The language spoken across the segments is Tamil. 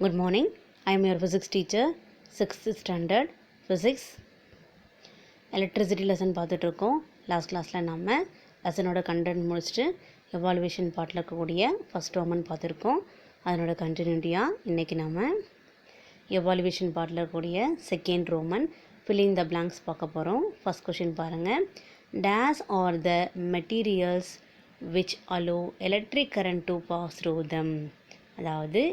Good morning. I am your physics teacher, 6th standard physics. Electricity lesson பார்த்துட்ருக்கோம். லாஸ்ட் கிளாஸில் நம்ம லெசனோட கண்டென்ட் முடிச்சுட்டு எவாலுவேஷன் பார்ட்டில் இருக்கக்கூடிய ஃபஸ்ட் ரோமன் பார்த்துருக்கோம். அதனோட கண்டினியூட்டியாக இன்றைக்கி நம்ம எவாலுவேஷன் பார்ட்டில் இருக்கக்கூடிய second Roman filling the blanks பார்க்க போகிறோம். ஃபஸ்ட் கொஷின் பாருங்கள். These are the materials which allow electric current to pass through them. அதாவது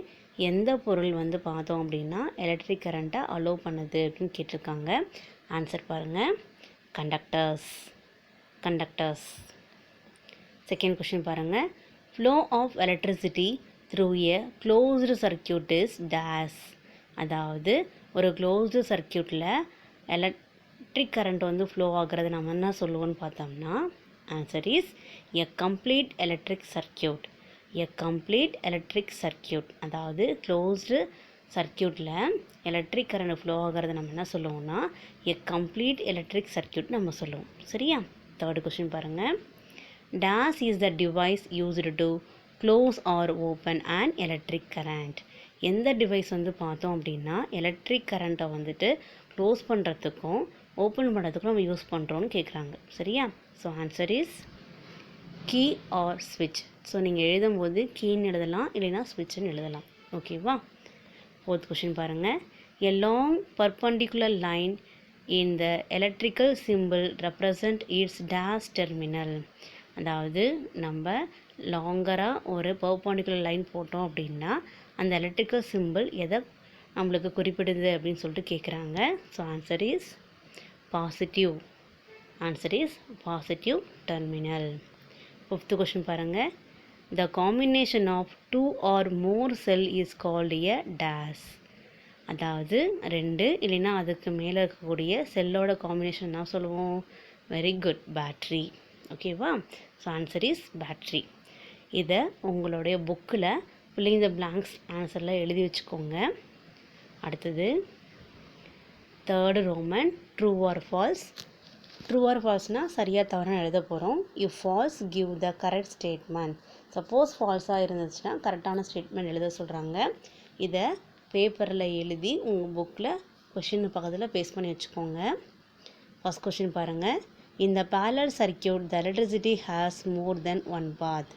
எந்த பொருள் வந்து பார்த்தோம் அப்படின்னா எலக்ட்ரிக் கரண்ட்டை அலோவ் பண்ணுது அப்படின்னு கேட்டிருக்காங்க. ஆன்சர் பாருங்கள், கண்டக்டர்ஸ். செகண்ட் கொஷின் பாருங்கள். Flow of electricity through a closed circuit is dash. அதாவது ஒரு க்ளோஸ்டு சர்க்கியூட்டில் எலக்ட்ரிக் கரண்ட் வந்து ஃப்ளோ ஆகிறது நம்ம என்ன சொல்லுவோன்னு பார்த்தோம்னா answer is a complete electric circuit. அதாவது க்ளோஸ்டு சர்க்கியூட்டில் எலக்ட்ரிக் கரண்ட் ஃப்ளோ ஆகிறது நம்ம என்ன சொல்லுவோம்னா எ கம்ப்ளீட் எலக்ட்ரிக் சர்க்கியூட் நம்ம சொல்லுவோம். சரியா? தேர்ட் கொஸ்டின் பாருங்கள். Dash is the device used to close or open and electric current. எந்த டிவைஸ் வந்து பார்த்தோம் அப்படின்னா எலக்ட்ரிக் கரண்ட்டை வந்துட்டு க்ளோஸ் பண்ணுறதுக்கும் ஓப்பன் பண்ணுறதுக்கும் நம்ம யூஸ் பண்ணுறோன்னு கேட்குறாங்க. சரியா? So answer is key or ஸ்விட்ச். ஸோ நீங்கள் எழுதும்போது கீன்னு எழுதலாம், இல்லைனா ஸ்விட்ச்னு எழுதலாம். ஓகேவா? ஃபோர்த் கொஷின் பாருங்கள். A long perpendicular line in the electrical simple represent it's dash terminal. அதாவது நம்ம லாங்கராக ஒரு பர்பண்டிகுலர் லைன் போட்டோம் அப்படின்னா அந்த எலக்ட்ரிக்கல் சிம்பிள் எதை நம்மளுக்கு குறிப்பிடுது அப்படின்னு சொல்லிட்டு கேட்குறாங்க. So answer is positive terminal. Fifth question பாருங்கள். The combination of 2 or more cell is called a டேஸ். அதாவது 2 இல்லைன்னா அதுக்கு மேலே இருக்கக்கூடிய செல்லோட காம்பினேஷன் என்ன சொல்லுவோம்? Very good, battery. ஓகேவா? So answer is battery. இதை உங்களுடைய புக்கில் ஃபில்லிங் த பிளாங்க்ஸ் ஆன்சரில் எழுதி வச்சுக்கோங்க. அடுத்தது third Roman, true or false. True or ஃபால்ஸ்னால் சரியாக தவறாக எழுத போகிறோம். If false give the correct statement. Suppose ஃபால்ஸாக இருந்துச்சுன்னா கரெக்டான ஸ்டேட்மெண்ட் எழுத சொல்கிறாங்க. இதை பேப்பரில் எழுதி உங்கள் புக்கில் கொஷின் பக்கத்தில் பேஸ்ட் பண்ணி வச்சுக்கோங்க. ஃபஸ்ட் கொஷின் பாருங்கள். இந்த parallel circuit the electricity has more than one path.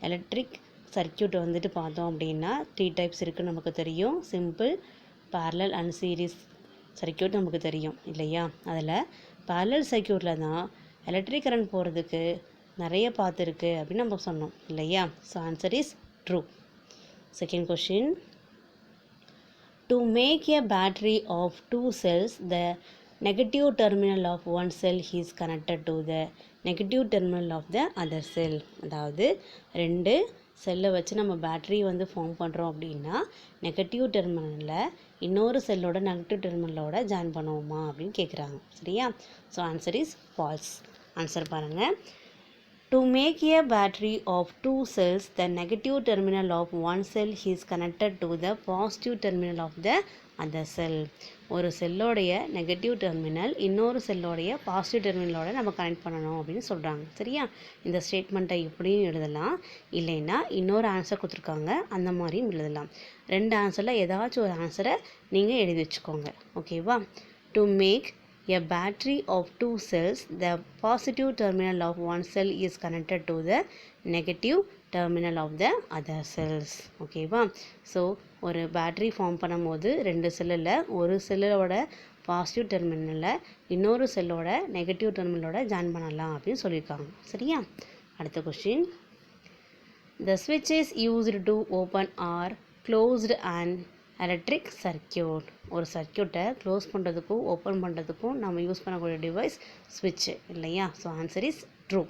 Electric circuit வந்துட்டு பார்த்தோம் அப்படின்னா 3 டைப்ஸ் இருக்குதுன்னு நமக்கு தெரியும். Simple, parallel and series circuit நமக்கு தெரியும் இல்லையா? அதில் parallel சர்க்கியூட்டில் தான் எலக்ட்ரிக் கரண்ட் போகிறதுக்கு நிறைய பாத் இருக்குது அப்படின்னு நம்ம சொன்னோம் இல்லையா? So answer is true. Second question. To make a battery of 2 cells the negative terminal of one cell is connected to the negative terminal of the other cell. அதாவது 2 செல்லை வச்சு நம்ம பேட்டரி வந்து ஃபார்ம் பண்ணுறோம் அப்படின்னா நெகட்டிவ் டெர்மினலில் இன்னொரு செல்லோட நெகட்டிவ் டெர்மினலோட ஜாயின் பண்ணுவோமா அப்படின்னு கேட்குறாங்க. சரியா? So answer is false. Answer பாருங்கள். To make a battery of 2 cells the negative terminal of one cell is connected to the positive terminal of the other cell. ஒரு செல்லோடைய நெகட்டிவ் டெர்மினல் இன்னொரு செல்லோடைய பாசிட்டிவ் டெர்மினலோட நம்ம கனெக்ட் பண்ணணும் அப்படின்னு சொல்கிறாங்க. சரியா? இந்த ஸ்டேட்மெண்ட்டை இப்படியும் எழுதலாம், இல்லைன்னா இன்னொரு ஆன்சர் கொடுத்துருக்காங்க அந்த மாதிரியும் எழுதலாம். 2 ஆன்சரில் ஏதாச்சும் ஒரு ஆன்சரை நீங்கள் எழுதி வச்சுக்கோங்க. ஓகேவா? To make a battery of 2 cells the positive terminal of one cell is connected to the negative terminal of the other cells. ஓகேவா? ஸோ ஒரு பேட்ரி ஃபார்ம் பண்ணும்போது 2 செல்லில் ஒரு செல்லோட பாசிட்டிவ் டெர்மினலில் இன்னொரு செல்லோட நெகட்டிவ் டெர்மினலோட ஜாயின் பண்ணலாம் அப்படின்னு சொல்லியிருக்காங்க. சரியா? அடுத்த question. The switch is used to open or closed an electric circuit. ஒரு சர்க்கியூட்டை க்ளோஸ் பண்ணுறதுக்கும் ஓப்பன் பண்ணுறதுக்கும் நம்ம யூஸ் பண்ணக்கூடிய டிவைஸ் ஸ்விட்சு இல்லையா? So answer is true.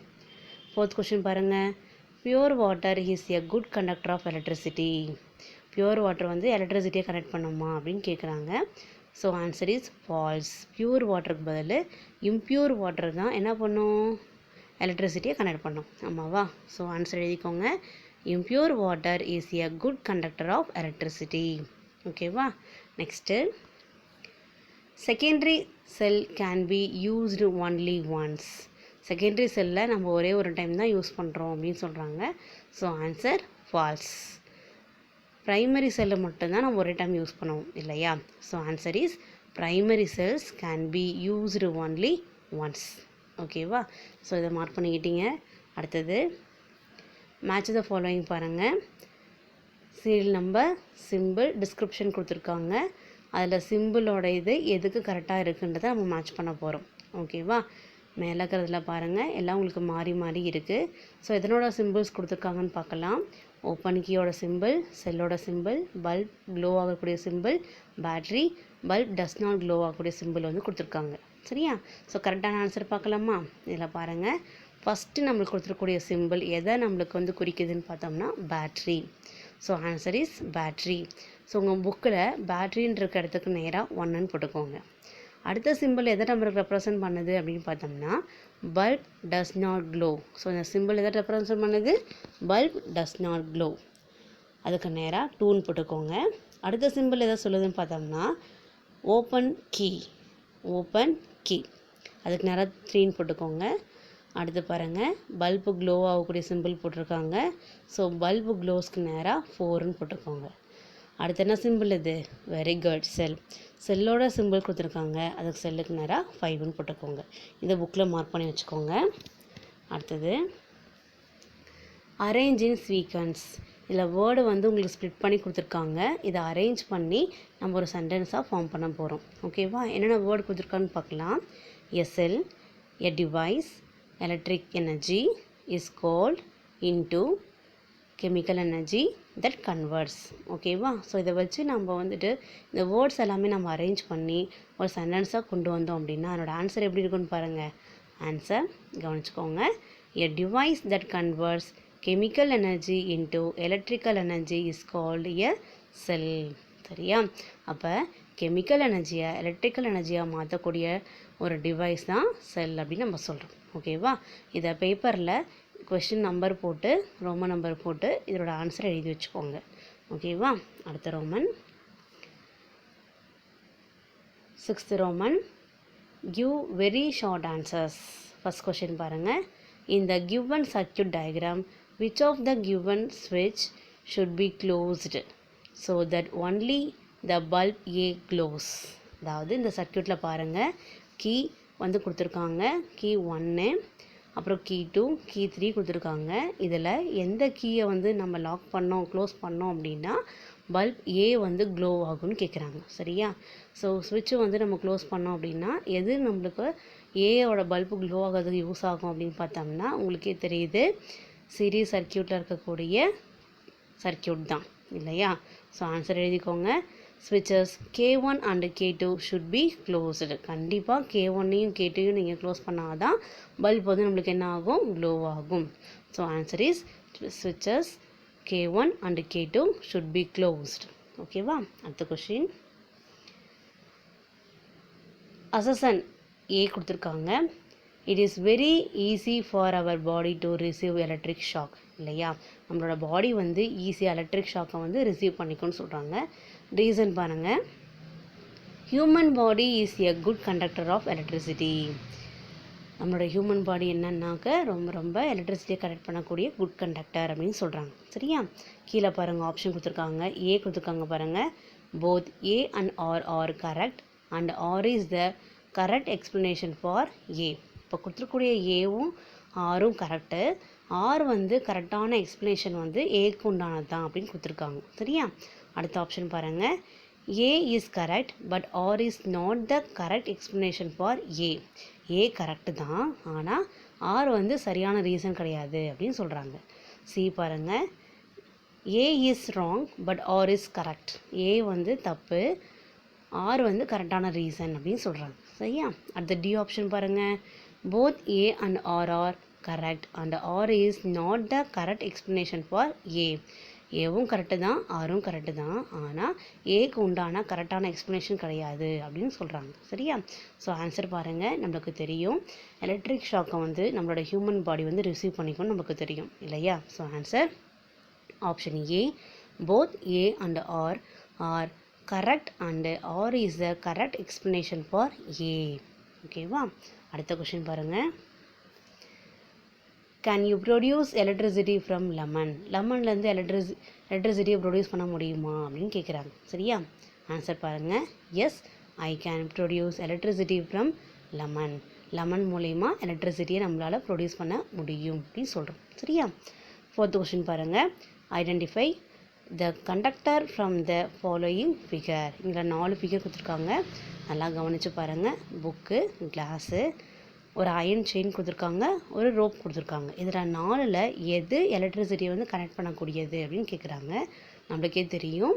Fourth question பாருங்கள். Pure water is a good conductor of electricity. Pure water வந்து எலக்ட்ரிசிட்டியை கனெக்ட் பண்ணுமா அப்படின்னு கேட்குறாங்க. So answer is false. Pure வாட்டருக்கு பதில் இம்பியூர் வாட்டர் தான் என்ன பண்ணும்? எலக்ட்ரிசிட்டியை கனெக்ட் பண்ணும். ஆமாவா? ஸோ ஆன்சர் எழுதிக்கோங்க. Impure water is a good conductor of electricity. ஓகேவா? Next, secondary cell can be used only once. Secondary செல்லில் நம்ம ஒரே ஒரு டைம் தான் யூஸ் பண்ணுறோம் அப்படின்னு சொல்கிறாங்க. So answer falls. ப்ரைமரி செல்லை மட்டும்தான் நம்ம ஒரே டைம் யூஸ் பண்ணுவோம் இல்லையா? So answer is primary cells can be used only once. ஓகேவா? ஸோ இதை மார்க் பண்ணிக்கிட்டீங்க. அடுத்தது மேட்ச் த ஃபாலோயிங் பாருங்கள். சீரியல் நம்பர், சிம்பிள், டிஸ்கிரிப்ஷன் கொடுத்துருக்காங்க. அதில் சிம்பிளோட இது எதுக்கு கரெக்டாக இருக்குன்றதை நம்ம மேட்ச் பண்ண போகிறோம். ஓகேவா? மேலே இருக்கிறதுல பாருங்கள், எல்லாம் உங்களுக்கு மாறி மாறி இருக்குது. ஸோ எதனோட சிம்பிள்ஸ் கொடுத்துருக்காங்கன்னு பார்க்கலாம். ஓப்பன் கீயோட சிம்பிள், செல்லோட சிம்பிள், பல்ப் க்ளோ ஆகக்கூடிய symbol, battery, bulb does not glow ஆகக்கூடிய சிம்பிள் வந்து கொடுத்துருக்காங்க. சரியா? ஸோ கரெக்டான ஆன்சர் பார்க்கலாமா? இதில் பாருங்கள், ஃபஸ்ட்டு நம்மளுக்கு கொடுத்துருக்கூடிய சிம்பிள் எதை நம்மளுக்கு வந்து குறிக்குதுன்னு பார்த்தோம்னா battery. So answer is battery. So உங்கள் புக்கில் பேட்ரின்னு இருக்க இடத்துக்கு நேராக 1ன்னு போட்டுக்கோங்க. அடுத்த சிம்பிள் எதை நம்மளுக்கு ரெப்ரசன்ட் பண்ணுது அப்படின்னு பார்த்தோம்னா bulb does not glow. So இந்த சிம்பிள் எதை ரெப்ரசன்ட் பண்ணுது? Bulb does not glow. அதுக்கு நேராக 2ன்னு போட்டுக்கோங்க. அடுத்த சிம்பிள் எதை சொல்லுதுன்னு பார்த்தோம்னா ஓப்பன் கீ. Open key. அதுக்கு நேராக 3ன்னு போட்டுக்கோங்க. அடுத்து பாருங்கள், பல்பு க்ளோ ஆகக்கூடிய சிம்பிள் போட்டிருக்காங்க. ஸோ பல்பு க்ளோஸ்க்கு நேராக 4ன்னு போட்டுக்கோங்க. அடுத்து என்ன சிம்பிள் இது? வெரி குட், செல். செல்லோட சிம்பிள் கொடுத்துருக்காங்க, அதுக்கு செல்லுக்கு நேராக 5ன்னு போட்டுக்கோங்க. இதை புக்கில் மார்க் பண்ணி வச்சுக்கோங்க. அடுத்தது அரேஞ்ச் இன் சீக்வன்ஸ். இதில் வேர்டு வந்து உங்களுக்கு ஸ்ப்ளிட் பண்ணி கொடுத்துருக்காங்க. இதை அரேஞ்ச் பண்ணி நம்ம ஒரு சென்டென்ஸாக ஃபார்ம் பண்ண போகிறோம். ஓகேவா? என்னென்ன வேர்டு கொடுத்துருக்கான்னு பார்க்கலாம். A cell, a device, electric energy is called into chemical energy that converts. ஓகேவா? ஸோ இதை வச்சு நம்ம வந்துட்டு இந்த வேர்ட்ஸ் எல்லாமே நம்ம அரேஞ்ச் பண்ணி ஒரு சென்டென்ஸாக கொண்டு வந்தோம் அப்படின்னா அதனோட ஆன்சர் எப்படி இருக்குன்னு பாருங்கள். ஆன்சர் கவனிச்சுக்கோங்க. a device that converts chemical energy into electrical energy is called a cell. சரியா? அப்போ கெமிக்கல் எனர்ஜியை எலக்ட்ரிக்கல் எனர்ஜியாக மாற்றக்கூடிய ஒரு டிவைஸ் தான் செல் அப்படின்னு நம்ம சொல்கிறோம். ஓகேவா? இதை பேப்பரில் கொஸ்டின் நம்பர் போட்டு ரோமன் நம்பர் போட்டு இதோட ஆன்சரை எழுதி வச்சுக்கோங்க. ஓகேவா? அடுத்த Roman 6th Roman, give very short answers. First question பாருங்கள். In the given circuit diagram, which of the given switch should be closed so that only the bulb A glows? அதாவது இந்த சர்க்யூட்டில் பாருங்கள், கீ வந்து கொடுத்துருக்காங்க. கீ 1, அப்புறம் கீ 2, கீ 3 கொடுத்துருக்காங்க. இதில் எந்த கீயை வந்து நம்ம லாக் பண்ணோம், க்ளோஸ் பண்ணோம் அப்படின்னா பல்ப் ஏ வந்து க்ளோ ஆகும்னு கேட்குறாங்க. சரியா? ஸோ ஸ்விட்சு வந்து நம்ம க்ளோஸ் பண்ணோம் அப்படின்னா எது நம்மளுக்கு ஏயோட பல்பு க்ளோ ஆகிறதுக்கு யூஸ் ஆகும் அப்படின்னு பார்த்தோம்னா உங்களுக்கே தெரியுது, சீரிஸ் சர்க்யூட்டில் இருக்கக்கூடிய சர்க்யூட் தான் இல்லையா? ஸோ ஆன்சர் எழுதிக்கோங்க. ஸ்விட்சஸ் K1 and K2 should be closed. கண்டிப்பாக K1ஐயும் K2ஐயும் நீங்கள் க்ளோஸ் பண்ணால் தான் பல்ப் வந்து நம்மளுக்கு என்ன ஆகும்? க்ளோ ஆகும். So answer is switches K1 and K2 should be closed. ஓகேவா? அடுத்த கொஷின். அசசன் ஏ கொடுத்துருக்காங்க. It is very easy for our body to receive electric shock. இல்லையா? நம்மளோட பாடி வந்து ஈஸியாக எலக்ட்ரிக் ஷாக்கை வந்து ரிசீவ் பண்ணிக்கும்னு சொல்கிறாங்க. ரீசன் பாருங்கள். Human body is a good conductor of electricity. நம்மளோட ஹியூமன் பாடி என்னன்னாக்க ரொம்ப எலக்ட்ரிசிட்டியை கனெக்ட் பண்ணக்கூடிய குட் கண்டக்டர் அப்படின்னு சொல்கிறாங்க. சரியா? கீழே பாருங்கள், ஆப்ஷன் கொடுத்துருக்காங்க. ஏ கொடுத்துருக்காங்க பாருங்கள். Both A and R are correct and R is the correct explanation for A. இப்போ கொடுத்துருக்கூடிய ஏவும் ஆரும் கரெக்டு. ஆர் வந்து கரெக்டான எக்ஸ்ப்ளனேஷன் வந்து ஏக்கு உண்டானது தான் அப்படின்னு கொடுத்துருக்காங்க. சரியா? அடுத்த ஆப்ஷன் பாருங்கள். A is correct but R is not the correct explanation for A. A correct தான், ஆனால் ஆர் வந்து சரியான ரீசன் கிடையாது அப்படின்னு சொல்கிறாங்க. சி பாருங்கள். A is wrong but R is correct. A வந்து தப்பு, ஆர் வந்து கரெக்டான ரீசன் அப்படின்னு சொல்கிறாங்க. சரியா? அடுத்த டி ஆப்ஷன் பாருங்கள். Both A and R are correct and R is not the correct explanation for A. ஏவும் கரெக்டு தான், ஆரும் கரெக்டு தான், ஆனால் ஏக்கு உண்டான கரெக்டான எக்ஸ்ப்ளனேஷன் கிடையாது அப்படின்னு சொல்கிறாங்க. சரியா? ஸோ ஆன்சர் பாருங்கள். நம்மளுக்கு தெரியும் எலக்ட்ரிக் ஷாக்கை வந்து நம்மளோட ஹியூமன் பாடி வந்து ரிசீவ் பண்ணிக்கும்னு நமக்கு தெரியும் இல்லையா? So answer option A, both A and R are correct and R is the correct explanation for A. ஓகேவா? அடுத்த கொஷின் பாருங்கள். Can you produce electricity from lemon? லெமன்லேருந்து எலக்ட்ரிசிட்டியை ப்ரொடியூஸ் பண்ண முடியுமா அப்படின்னு கேட்குறாங்க. சரியா? ஆன்சர் பாருங்கள். Yes, I can produce electricity from lemon. Lemon மூலயமா எலக்ட்ரிசிட்டியை நம்மளால் ப்ரொடியூஸ் பண்ண முடியும் அப்படின்னு சொல்கிறோம். சரியா? 4th கொஷின் பாருங்கள். Identify the conductor from the following figure. இங்கே 4 ஃபிகர் கொடுத்துருக்காங்க, நல்லா கவனித்து பாருங்கள். புக்கு, கிளாஸு, ஒரு அயன் செயின் கொடுத்துருக்காங்க, ஒரு ரோப் கொடுத்துருக்காங்க. இதில் 4ல் எது எலக்ட்ரிசிட்டியை வந்து கனெக்ட் பண்ணக்கூடியது அப்படின்னு கேட்குறாங்க. நம்மளுக்கே தெரியும்,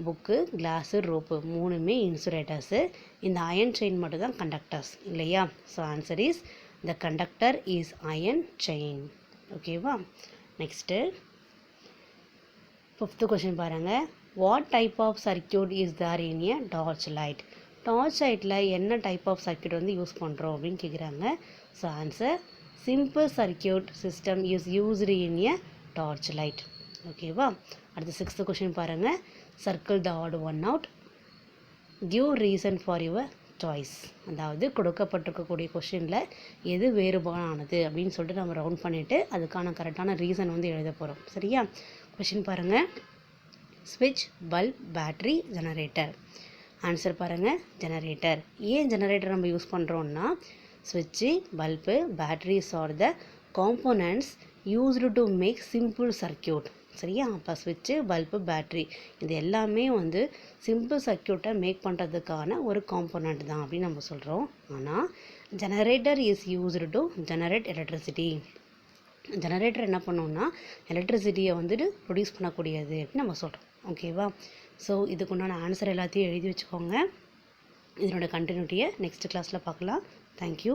புக்கு, கிளாஸு, ரோப்பு 3மே இன்சுலேட்டர்ஸு. இந்த அயன் செயின் மட்டும் தான் கண்டக்டர்ஸ் இல்லையா? So answer is the conductor is iron chain. ஓகேவா? நெக்ஸ்ட்டு 5th கொஷின் பாருங்கள். What type of circuit is there in a torch light? Torch லைட்டில் என்ன டைப் ஆஃப் சர்க்யூட் வந்து யூஸ் பண்ணுறோம் அப்படின்னு கேட்குறாங்க. So answer simple circuit system is used in a torch light. ஓகேவா? அடுத்து 6th கொஷின் பாருங்கள். Circle the odd one out, give reason for your choice. அதாவது கொடுக்கப்பட்டிருக்கக்கூடிய கொஷினில் எது வேறுபாடானது அப்படின்னு சொல்லிட்டு நம்ம ரவுண்ட் பண்ணிவிட்டு அதுக்கான கரெக்டான ரீசன் வந்து எழுத போகிறோம். சரியா? கொஷின் பாருங்கள். ஸ்விட்ச், பல்ப், பேட்ரி, ஜெனரேட்டர். ஆன்சர் பாருங்கள், ஜெனரேட்டர். ஏன் ஜெனரேட்டர் நம்ம யூஸ் பண்ணுறோன்னா, ஸ்விட்சு, bulb, batteries are the components used to make simple circuit. சரியா? அப்போ ஸ்விட்சு, பல்பு, பேட்ரி இது எல்லாமே வந்து சிம்பிள் சர்க்யூட்டை மேக் பண்ணுறதுக்கான ஒரு காம்போனண்ட் தான் அப்படின்னு நம்ம சொல்கிறோம். ஆனால் generator is used to generate electricity. Generator என்ன பண்ணோம்னா எலக்ட்ரிசிட்டியை வந்துட்டு ப்ரொடியூஸ் பண்ணக்கூடியது அப்படின்னு நம்ம சொல்கிறோம். ஓகேவா? ஸோ இதுக்குண்டான ஆன்சர் எல்லாத்தையும் எழுதி வச்சுக்கோங்க. இதனோட கண்டினியூட்டியை நெக்ஸ்ட் கிளாஸில் பார்க்கலாம். தேங்க்யூ.